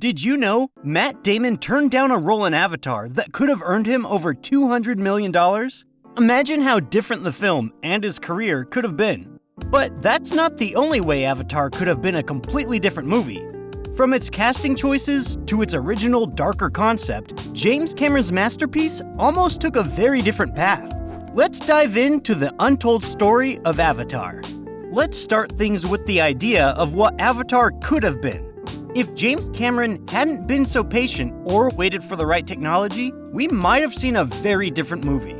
Did you know Matt Damon turned down a role in Avatar that could have earned him over $200 million? Imagine how different the film and his career could have been. But that's not the only way Avatar could have been a completely different movie. From its casting choices to its original darker concept, James Cameron's masterpiece almost took a very different path. Let's dive into the untold story of Avatar. Let's start things with the idea of what Avatar could have been. If James Cameron hadn't been so patient or waited for the right technology, we might have seen a very different movie.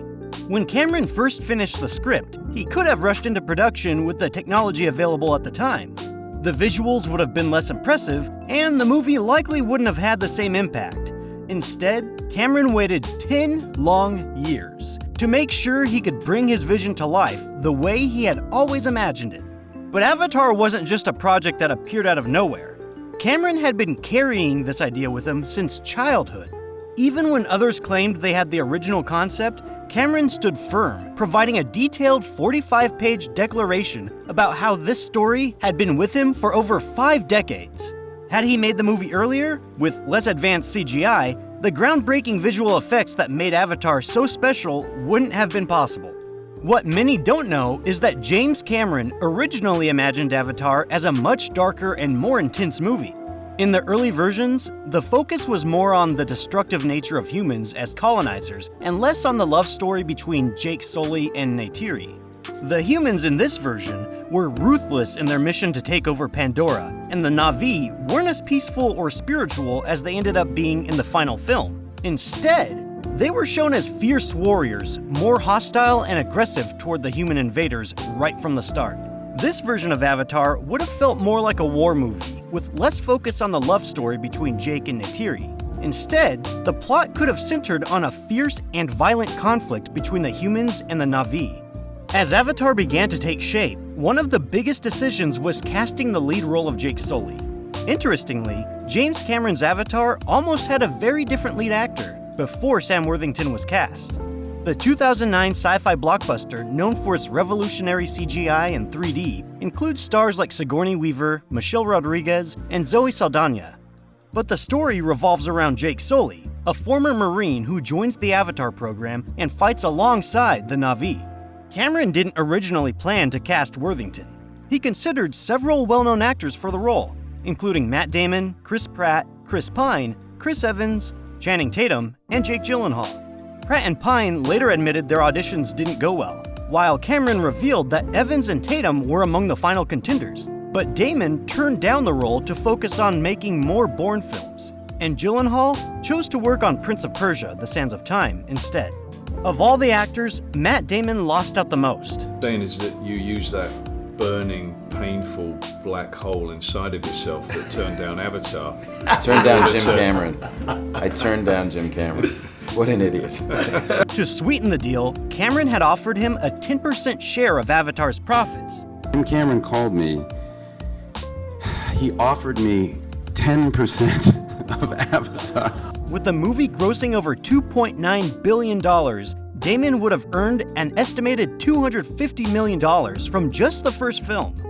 When Cameron first finished the script, he could have rushed into production with the technology available at the time. The visuals would have been less impressive, and the movie likely wouldn't have had the same impact. Instead, Cameron waited 10 long years to make sure he could bring his vision to life the way he had always imagined it. But Avatar wasn't just a project that appeared out of nowhere. Cameron had been carrying this idea with him since childhood. Even when others claimed they had the original concept, Cameron stood firm, providing a detailed 45-page declaration about how this story had been with him for over 5 decades. Had he made the movie earlier, with less advanced CGI, the groundbreaking visual effects that made Avatar so special wouldn't have been possible. What many don't know is that James Cameron originally imagined Avatar as a much darker and more intense movie. In the early versions, the focus was more on the destructive nature of humans as colonizers and less on the love story between Jake Sully and Neytiri. The humans in this version were ruthless in their mission to take over Pandora, and the Na'vi weren't as peaceful or spiritual as they ended up being in the final film. Instead, they were shown as fierce warriors, more hostile and aggressive toward the human invaders right from the start. This version of Avatar would have felt more like a war movie, with less focus on the love story between Jake and Neytiri. Instead, the plot could have centered on a fierce and violent conflict between the humans and the Na'vi. As Avatar began to take shape, one of the biggest decisions was casting the lead role of Jake Sully. Interestingly, James Cameron's Avatar almost had a very different lead actor before Sam Worthington was cast. The 2009 sci-fi blockbuster, known for its revolutionary CGI and 3D, includes stars like Sigourney Weaver, Michelle Rodriguez, and Zoe Saldana. But the story revolves around Jake Sully, a former Marine who joins the Avatar program and fights alongside the Na'vi. Cameron didn't originally plan to cast Worthington. He considered several well-known actors for the role, including Matt Damon, Chris Pratt, Chris Pine, Chris Evans, Channing Tatum, and Jake Gyllenhaal. Pratt and Pine later admitted their auditions didn't go well, while Cameron revealed that Evans and Tatum were among the final contenders. But Damon turned down the role to focus on making more Bourne films, and Gyllenhaal chose to work on Prince of Persia: The Sands of Time instead. Of all the actors, Matt Damon lost out the most. Saying is that you use that burning, painful black hole inside of yourself that turned down Avatar. Turned down Jim Cameron. I turned down Jim Cameron. What an idiot. To sweeten the deal, Cameron had offered him a 10% share of Avatar's profits. Jim Cameron called me. He offered me 10% of Avatar. With the movie grossing over $2.9 billion, Damon would have earned an estimated $250 million from just the first film.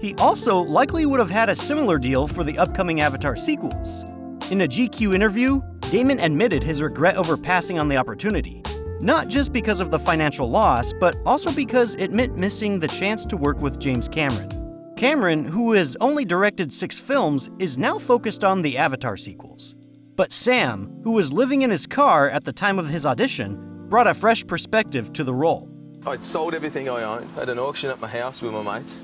He also likely would have had a similar deal for the upcoming Avatar sequels. In a GQ interview, Damon admitted his regret over passing on the opportunity, not just because of the financial loss, but also because it meant missing the chance to work with James Cameron. Cameron, who has only directed 6 films, is now focused on the Avatar sequels. But Sam, who was living in his car at the time of his audition, brought a fresh perspective to the role. I'd sold everything I owned. I had an auction at my house with my mates,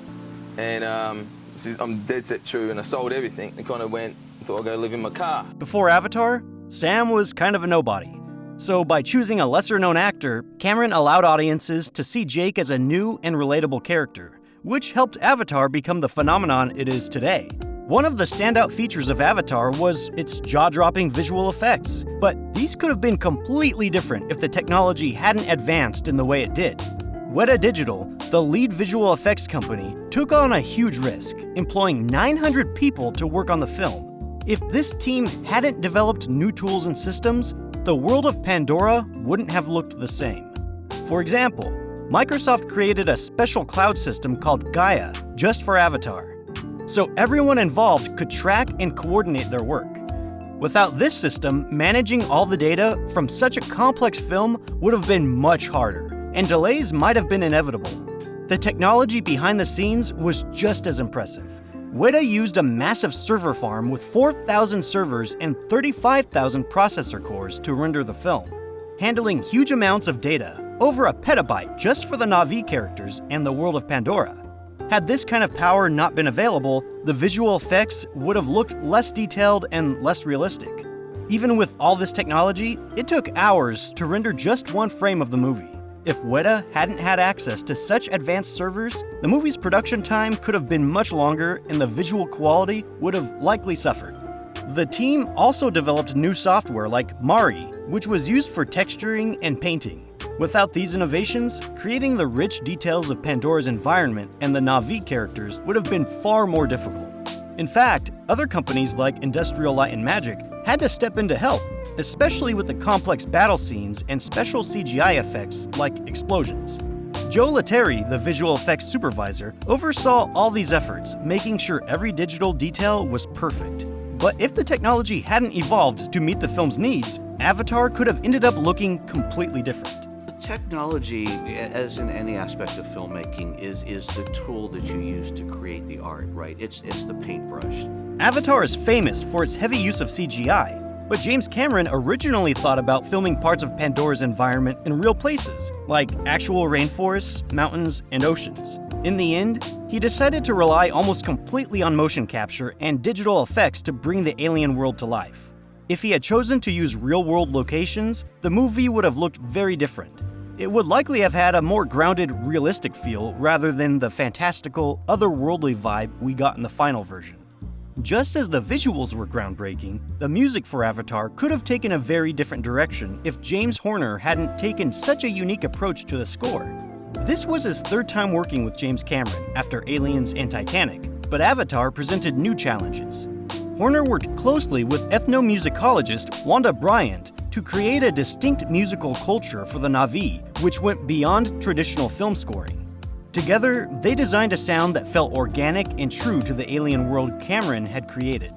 and I'm dead set true, and I sold everything and kind of went, thought I'd go live in my car. Before Avatar, Sam was kind of a nobody. So by choosing a lesser-known actor, Cameron allowed audiences to see Jake as a new and relatable character, which helped Avatar become the phenomenon it is today. One of the standout features of Avatar was its jaw-dropping visual effects, but these could have been completely different if the technology hadn't advanced in the way it did. Weta Digital, the lead visual effects company, took on a huge risk, employing 900 people to work on the film. If this team hadn't developed new tools and systems, the world of Pandora wouldn't have looked the same. For example, Microsoft created a special cloud system called Gaia just for Avatar, so everyone involved could track and coordinate their work. Without this system, managing all the data from such a complex film would have been much harder, and delays might have been inevitable. The technology behind the scenes was just as impressive. Weta used a massive server farm with 4,000 servers and 35,000 processor cores to render the film, handling huge amounts of data, over a petabyte just for the Na'vi characters and the world of Pandora. Had this kind of power not been available, the visual effects would have looked less detailed and less realistic. Even with all this technology, it took hours to render just one frame of the movie. If Weta hadn't had access to such advanced servers, the movie's production time could have been much longer and the visual quality would have likely suffered. The team also developed new software like Mari, which was used for texturing and painting. Without these innovations, creating the rich details of Pandora's environment and the Na'vi characters would have been far more difficult. In fact, other companies like Industrial Light and Magic had to step in to help, especially with the complex battle scenes and special CGI effects like explosions. Joe Letteri, the visual effects supervisor, oversaw all these efforts, making sure every digital detail was perfect. But if the technology hadn't evolved to meet the film's needs, Avatar could have ended up looking completely different. Technology, as in any aspect of filmmaking, is the tool that you use to create the art, right? It's the paintbrush. Avatar is famous for its heavy use of CGI, but James Cameron originally thought about filming parts of Pandora's environment in real places, like actual rainforests, mountains, and oceans. In the end, he decided to rely almost completely on motion capture and digital effects to bring the alien world to life. If he had chosen to use real-world locations, the movie would have looked very different. It would likely have had a more grounded, realistic feel rather than the fantastical, otherworldly vibe we got in the final version. Just as the visuals were groundbreaking, the music for Avatar could have taken a very different direction if James Horner hadn't taken such a unique approach to the score. This was his third time working with James Cameron after Aliens and Titanic, but Avatar presented new challenges. Horner worked closely with ethnomusicologist Wanda Bryant to create a distinct musical culture for the Na'vi, which went beyond traditional film scoring. Together, they designed a sound that felt organic and true to the alien world Cameron had created.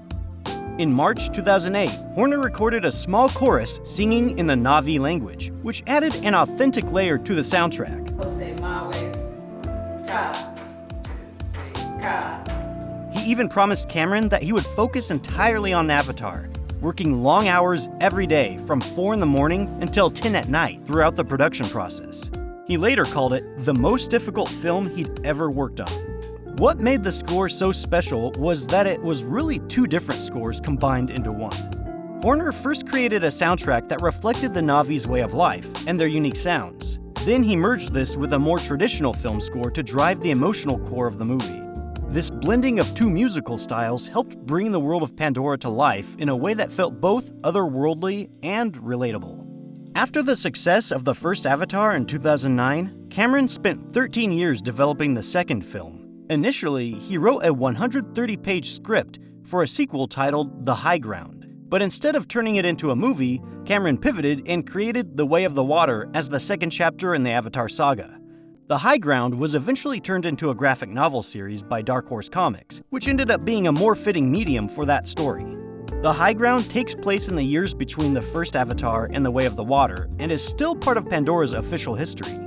In March 2008, Horner recorded a small chorus singing in the Na'vi language, which added an authentic layer to the soundtrack. He even promised Cameron that he would focus entirely on Avatar, working long hours every day from 4 in the morning until 10 at night throughout the production process. He later called it the most difficult film he'd ever worked on. What made the score so special was that it was really two different scores combined into one. Horner first created a soundtrack that reflected the Na'vi's way of life and their unique sounds. Then he merged this with a more traditional film score to drive the emotional core of the movie. This blending of two musical styles helped bring the world of Pandora to life in a way that felt both otherworldly and relatable. After the success of the first Avatar in 2009, Cameron spent 13 years developing the second film. Initially, he wrote a 130-page script for a sequel titled The High Ground, but instead of turning it into a movie, Cameron pivoted and created The Way of the Water as the second chapter in the Avatar saga. The High Ground was eventually turned into a graphic novel series by Dark Horse Comics, which ended up being a more fitting medium for that story. The High Ground takes place in the years between the first Avatar and The Way of the Water, and is still part of Pandora's official history.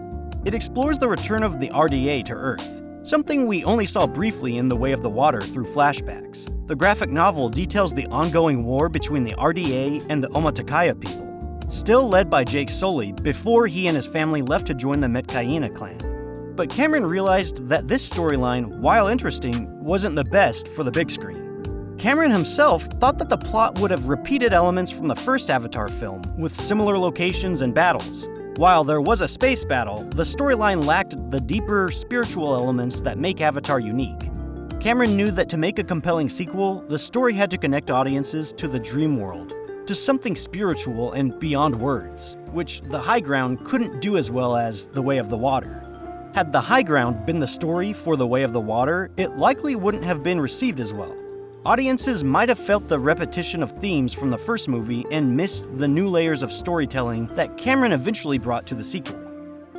It explores the return of the RDA to Earth, something we only saw briefly in The Way of the Water through flashbacks. The graphic novel details the ongoing war between the RDA and the Omaticaya people, still led by Jake Sully before he and his family left to join the Metcaina clan. But Cameron realized that this storyline, while interesting, wasn't the best for the big screen. Cameron himself thought that the plot would have repeated elements from the first Avatar film, with similar locations and battles. While there was a space battle, the storyline lacked the deeper spiritual elements that make Avatar unique. Cameron knew that to make a compelling sequel, the story had to connect audiences to the dream world, to something spiritual and beyond words, which The High Ground couldn't do as well as The Way of the Water. Had The High Ground been the story for The Way of the Water, it likely wouldn't have been received as well. Audiences might have felt the repetition of themes from the first movie and missed the new layers of storytelling that Cameron eventually brought to the sequel.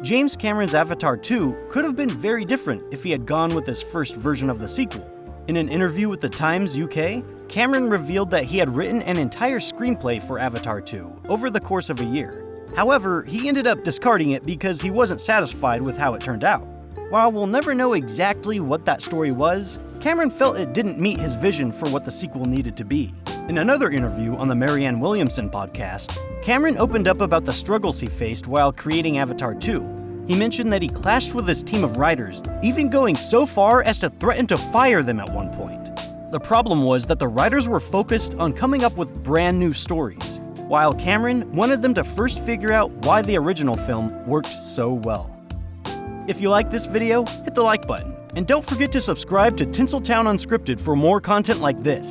James Cameron's Avatar 2 could have been very different if he had gone with his first version of the sequel. In an interview with The Times UK, Cameron revealed that he had written an entire screenplay for Avatar 2 over the course of a year. However, he ended up discarding it because he wasn't satisfied with how it turned out. While we'll never know exactly what that story was, Cameron felt it didn't meet his vision for what the sequel needed to be. In another interview on the Marianne Williamson podcast, Cameron opened up about the struggles he faced while creating Avatar 2. He mentioned that he clashed with his team of writers, even going so far as to threaten to fire them at one point. The problem was that the writers were focused on coming up with brand new stories, while Cameron wanted them to first figure out why the original film worked so well. If you like this video, hit the like button, and don't forget to subscribe to Tinseltown Unscripted for more content like this.